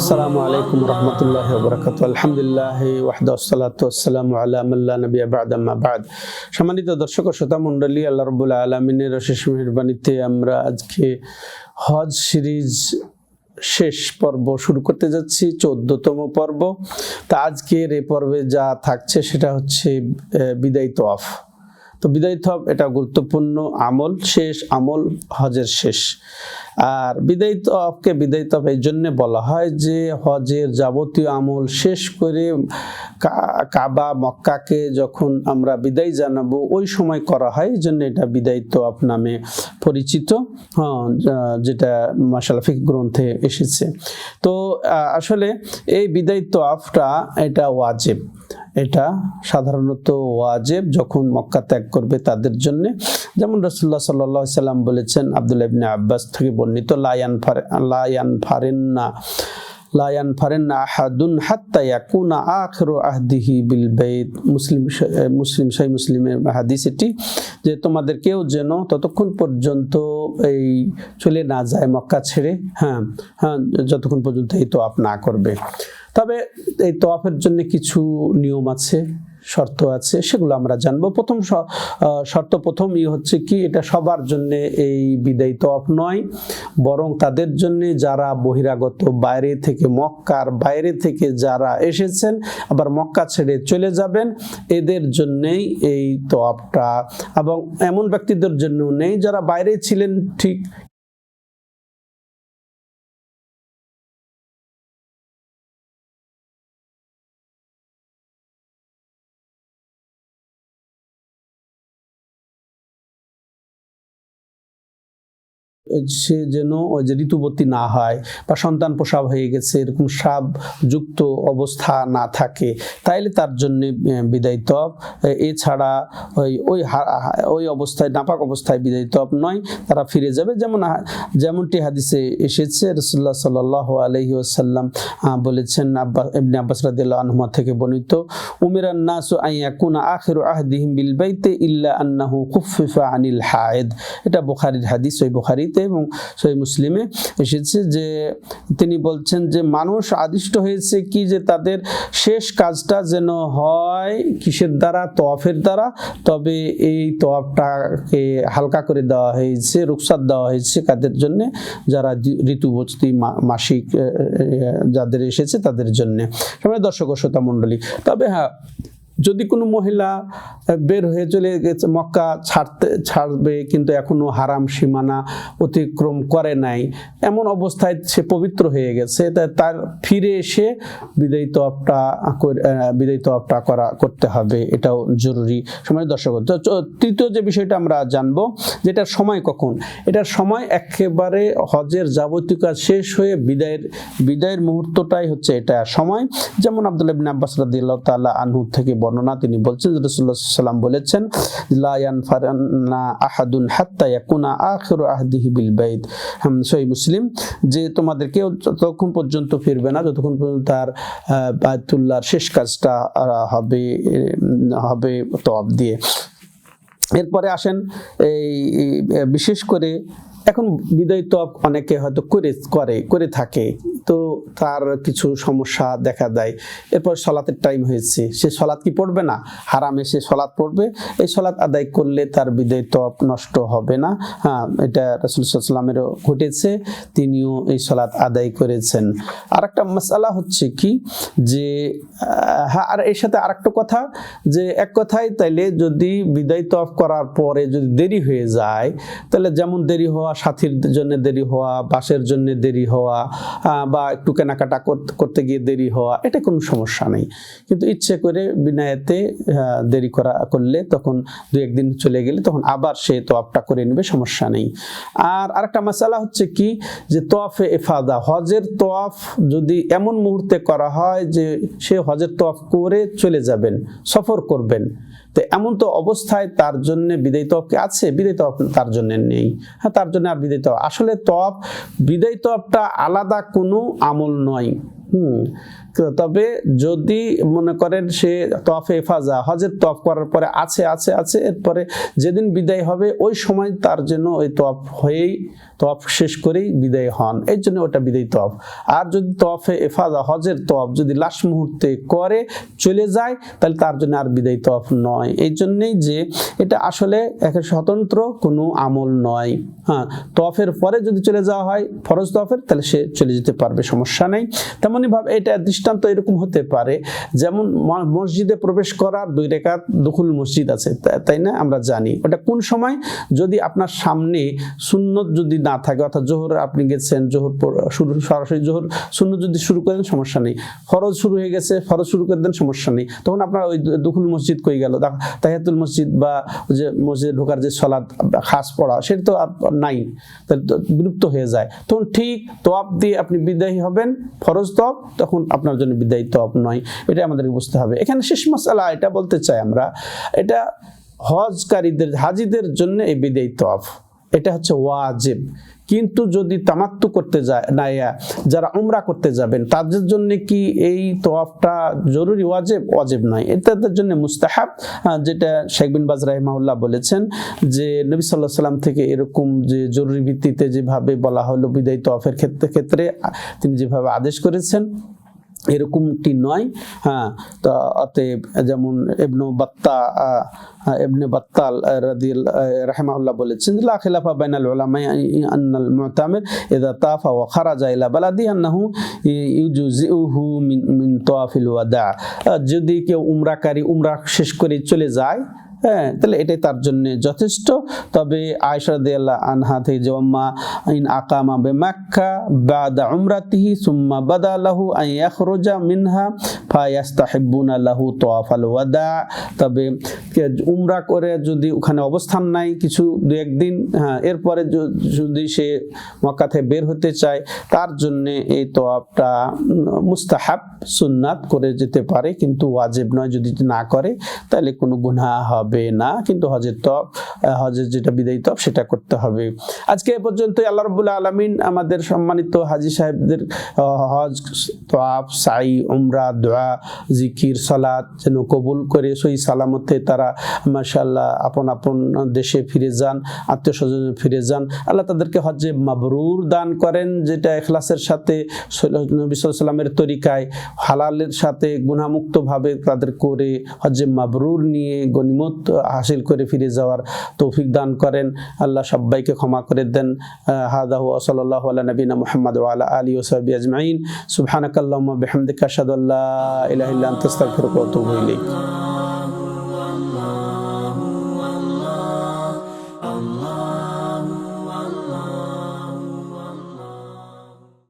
আসসালামু আলাইকুম রহমতুল্লাহি ওয়া বারাকাতুহু। আলহামদুলিল্লাহ ওয়াহদাহু ওয়াসসালাতু ওয়াসসালামু আলা মান লা নাবিয়্যা বা'দা আম্মা বা'দ। সম্মানিত দর্শক ও শ্রোতা মণ্ডলী, আল্লাহ রাব্বুল আলামিনের অশেষ মেহেরবানিতে আমরা আজকে হজ সিরিজ শেষ পর্ব শুরু করতে যাচ্ছি, 14তম পর্ব। তা আজকের এই পর্বে যা থাকছে সেটা হচ্ছে বিদায় তওয়াফ। তো বিদায় তওয়াফ এটা গুরুত্বপূর্ণ আমল, শেষ আমল হজের শেষ। আর বিদায় তওয়াফকে বিদায় তওয়াফ এই জন্য বলা হয় যে হজের যাবতীয় আমল শেষ করে কাবা মক্কাকে যখন আমরা বিদায় জানাবো ওই সময় করা হয়, এই জন্য এটা বিদায় তওয়াফ নামে পরিচিত, যেটা মাশাআল্লাহ ফিকহ গ্রন্থে এসেছে। তো আসলে এই বিদায় তওয়াফটা এটা ওয়াজিব, এটা সাধারণত ওয়াজিব যখন মক্কা ত্যাগ করবে তাদের জন্য। যেমন রাসূলুল্লাহ সাল্লাল্লাহু আলাইহি সাল্লাম বলেছেন, আব্দুল্লাহ ইবনে আব্বাস থেকে বর্ণিত, লা ইয়ানফারিন্না আহাদুন হাত্তা ইয়াকুনা আখিরু আহদিহি বিল বাইত। সহিহ মুসলিমের হাদিস এটি, যে তোমাদের কেউ যেন ততক্ষণ পর্যন্ত এই চলে না যায় মক্কা ছেড়ে, যতক্ষণ পর্যন্ত এই তওয়াফ না করবে। তবে এই তওয়াফের জন্য কিছু নিয়ম আছে, শর্ত আছে, সেগুলো আমরা জানবো। প্রথম শর্ত প্রথমই হচ্ছে কি, এটা সবার জন্য এই বিদায় তওয়াফ নয়, বরং তাদের জন্য যারা বহিরাগত, বাইরে থেকে, মক্কার বাইরে থেকে যারা এসেছেন আবার মক্কা ছেড়ে চলে যাবেন, এদের জন্যই এই তওয়াফটা। এবং এমন ব্যক্তিদের জন্য নেই যারা বাইরে ছিলেন ঠিক সে যেন ওই যে ঋতুবতী না হয় বা সন্তান প্রসব হয়ে গেছে এরকম সাব যুক্ত অবস্থা না থাকে, তাইলে তার জন্য বিদায় তওয়াফ। এছাড়া ওই অবস্থায়, নাপাক অবস্থায় বিদায় তওয়াফ নয়, তারা ফিরে যাবে। যেমনটি হাদিসে এসেছে, রাসূলুল্লাহ সাল্লাল্লাহু আলাইহি ওয়াসাল্লাম বলেছেন, ইবনে আব্বাস রাদিয়াল্লাহু আনহুমা থেকে বর্ণিত, উমিরান নাসু আন ইয়াকুনা আখিরু আহদিহিম বিল বাইতি ইল্লা আন্নাহু খুফিফা আনিল হায়েদ। এটা বুখারীর হাদিস, ওই বুখারীতে এবং সহিহ মুসলিমে এসেছে যে তিনি বলছেন যে মানুষ আদিষ্ট হয়েছে কি, যে তাদের শেষ কাজটা যেন হয় কিসের দ্বারা? তওয়াফের দ্বারা। তবে এই তওয়াফটাকে হালকা করে দেওয়া হয়েছে, রুখসাত দেওয়া হয়েছে কাদের জন্য? যারা ঋতুবতী, মাসিক যাদের এসেছে তাদের জন্য। সম্মানিত দর্শক ও শ্রোতা মণ্ডলী, তবে যদি কোনো মহিলা বের হয়ে চলে গেছে, মক্কা ছাড়বে কিন্তু এখনো হারাম সীমানা অতিক্রম করে নাই, এমন অবস্থায় সে পবিত্র হয়ে গেছে, তার ফিরে এসে বিদায় তওয়াফটা করতে হবে, এটাও জরুরি। সম্মানিত দর্শক, তৃতীয় যে বিষয়টা আমরা জানবো, যেটার সময় কখন, এটার সময় একেবারে হজের যাবতীয় কাজ শেষ হয়ে বিদায়ের মুহূর্তটাই হচ্ছে এটা সময়। যেমন আব্দুল্লাহ ইবনে আব্বাস রাদিয়াল্লাহু তাআলা আনহু থেকে বর্ণনা, তিনি বলছেন রাসূলুল্লাহ সাল্লাল্লাহু আলাইহি ওয়াসাল্লাম বলেছেন, লা ইয়ানফারিন্না আহাদুন হাত্তা ইয়াকুনা আখিরু আহদিহি বিল বাইত। সহিহ মুসলিম, যে তোমাদের কেউ ততক্ষণ পর্যন্ত ফিরবে না যতক্ষণ পর্যন্ত তার বায়তুল্লাহর শেষ কাজটা হবে তওয়াফ দিয়ে। এরপরে আসেন এই বিশেষ করে এখন বিদায় তওয়াফ অনেকে হয়তো করে থাকে, তো তার কিছু সমস্যা দেখা দেয়। এরপর সলাতের টাইম হয়েছে, সে সলাত কি পড়বে না? হারামে সে সলাত পড়বে। এই সলাত আদায় করলে তার বিদায় তওয়াফ নষ্ট হবে না। এটা রাসূল সাল্লাল্লাহু আলাইহি ওয়াসাল্লামেরও ঘটেছে, তিনিও এই সলাত আদায় করেছেন। আর একটা মাসআলা হচ্ছে কি, যে আর এর সাথে আরেকটা কথা, যে এক কথায় তাইলে যদি বিদায় তওয়াফ করার পরে যদি দেরি হয়ে যায়, তাহলে যেমন দেরি হওয়ার হওয়া, সাথীর জন্য দেরি হওয়া, বাসের জন্য দেরি হওয়া, বা একটু কেনাকাটা করতে গিয়ে দেরি হওয়া, এটা কোনো সমস্যা নেই। কিন্তু ইচ্ছে করে বিনায়াতে দেরি করলে তখন 2-1 দিন চলে গেলে তখন আবার সে তওয়াফটা করে নেবে, সমস্যা নেই। আর আরেকটা মাসালা হচ্ছে কি, যে তওয়াফে ইফাদা, হজের তওয়াফ যদি এমন মুহূর্তে করা হয় যে সে হজের তওয়াফ করে চলে যাবেন, সফর করবেন, তো এমন তো অবস্থায় তার জন্য বিদায়ী তওয়াফ কি আছে? বিদায়ী তওয়াফ তার জন্য নেই। হ্যাঁ, তার জন্য আর বিদায়ী তওয়াফ, আসলে তওয়াফ, বিদায়ী তওয়াফটা আলাদা কোনো আমল নয়। তবে যদি মনে করেন সে তওয়াফে ইফাজা, হজের তওয়াফ করার পরে আছে এরপরে যেদিন বিদায় হবে ওই সময় তার জন্য ওই তওয়াফ শেষ করেই বিদায় হন, এই জন্য ওটা বিদায়ী তওয়াফ। আর যদি তওয়াফে ইফাজা, হজের তওয়াফ যদি লাস্ট মুহূর্তে করে চলে যায়, তাহলে তার জন্য আর বিদায়ী তওয়াফ নয়। এই জন্যই যে এটা আসলে একটা স্বতন্ত্র কোনো আমল নয়। হ্যাঁ, তওয়াফের পরে যদি চলে যাওয়া হয় ফরজ তওয়াফের, তাহলে সে চলে যেতে পারবে, সমস্যা নেই। তেমনই ভাবে এটা দৃষ্টান্ত এরকম হতে পারে, যেমন মসজিদে প্রবেশ করার 2 রাকাত দুখুল মসজিদ আছে, তাই না? আমরা জানি ওটা কোন সময়, যদি আপনার সামনে সুন্নত যদি না থাকে, অর্থাৎ জোহর আপনি গেছেন, জোহর সরাসরি জোহর সুন্নত যদি শুরু করেন সমস্যা নেই, ফরজ শুরু হয়ে গেছে, ফরজ শুরু করে দেন, সমস্যা নেই। তখন আপনার ওই দুখুল মসজিদ কই গেল, তাহিয়াতুল মসজিদ বা যে মসজিদে ঢোকার যে সালাত খাস পড়া, সেটা তো আর নাই, তাহলে বিলুপ্ত হয়ে যায়। তখন ঠিক তওয়াফ দিয়ে আপনি বিদায়ী হবেন, ফরজ তওয়াফ, তখন আপনার জন্য বিদায়ী তওয়াফ নয়। এটা আমাদেরকে বুঝতে হবে। এখানে শেষ মাসালা এটা বলতে চাই আমরা, এটা হাজিদের জন্য এই বিদায়ী তওয়াফ এটা হচ্ছে ওয়াজিব। কিন্তু যদি তামাত্তু করতে যায় না, যারা উমরা করতে যাবেন তাদের জন্য কি এই তওয়াফটা জরুরি? ওয়াজিব নয়, এটাদের জন্য মুস্তাহাব। যেটা শেখ বিন বাজ রাহিমাহুল্লাহ বলেছেন যে নবী সাল্লাল্লাহু আলাইহি ওয়াসাল্লাম থেকে এরকম যে জরুরি ভিত্তিতে যেভাবে বলা হলো বিদায়ী তওয়াফের ক্ষেত্রে তিনি যেভাবে আদেশ করেছেন এরকমটি নয়। হ্যাঁ, তো অতএব যেমন ইবনে বাত্তাল রাহিমাহুল্লাহ বলেছেন, লা খিলাফা বাইনাল উলামা আন্নাল মুতামির ইযা তাফা ওয়া খারাজা ইলা বালাদি আন্নাহু ইউজুযিউহু মিন তাওয়াফিল ওয়াদা। যদি কেউ উমরাকারী উমরা শেষ করে চলে যায়, হ্যাঁ, তাহলে এটাই তার জন্য যথেষ্ট। তবে আয়েশা রাদিয়াল্লাহু আনহা থেকে যে ওয়াম্মা ইন আকামা বিমাক্কা বাদা উমরাতিহি সুম্মা বাদা লাহু আন ইয়াখরুজা মিনহা ফায়াস্তাহিব্বুনা লাহু তাওয়াফাল ওয়াদা। তবে উমরা করে যদি ওখানে অবস্থান নাই কিছু 2-1 দিন, হ্যাঁ, এরপরে যদি সে মক্কা থেকে বের হতে চায়, তার জন্য এই তওয়াফটা মুস্তাহাব, সুন্নাত করে যেতে পারে, কিন্তু ওয়াজিব নয়। যদি না করে তাহলে কোনো গুনাহ হবে না, কিন্তু হজের যেটা বিদায়ী তওয়াফ সেটা করতে হবে। আজকে এ পর্যন্ত। আল্লাহ রাব্বুল আলামিন আমাদের সম্মানিত হাজী সাহেবদের হজ, তওয়াফ, সাই, উমরা, দোয়া, জিকির, সালাত যেন কবুল করে সহি সালামতে তারা মাশাআল্লাহ আপন আপন দেশে ফিরে যান, আত্মীয় স্বজনে ফিরে যান। আল্লাহ তাদেরকে হজ্জে মাবরুর দান করেন, যেটা ইখলাসের সাথে নবী সাল্লাল্লাহু আলাইহি ওয়াসাল্লামের তরিকায় হালালের সাথে গুনাহমুক্ত ভাবে তাদের করে হজ্জে মাবরুর নিয়ে গনিমত হাসিল করে ফিরে যাওয়ার তৌফিক দান করেন। আল্লাহ সবাইকে ক্ষমা করে দেন। হাদা ওয়া সাল্লাল্লাহু আলা নবিনা মুহাম্মদ ওয়া আলা আলিহি ওয়া সাহবিহি আজমাইন। সুবহানাকাল্লাহুম্মা বিহামদিকা আশহাদু আল্লা ইলাহা ইল্লা আনতা আস্তাগফিরুকা ওয়া আতুবু ইলাইক।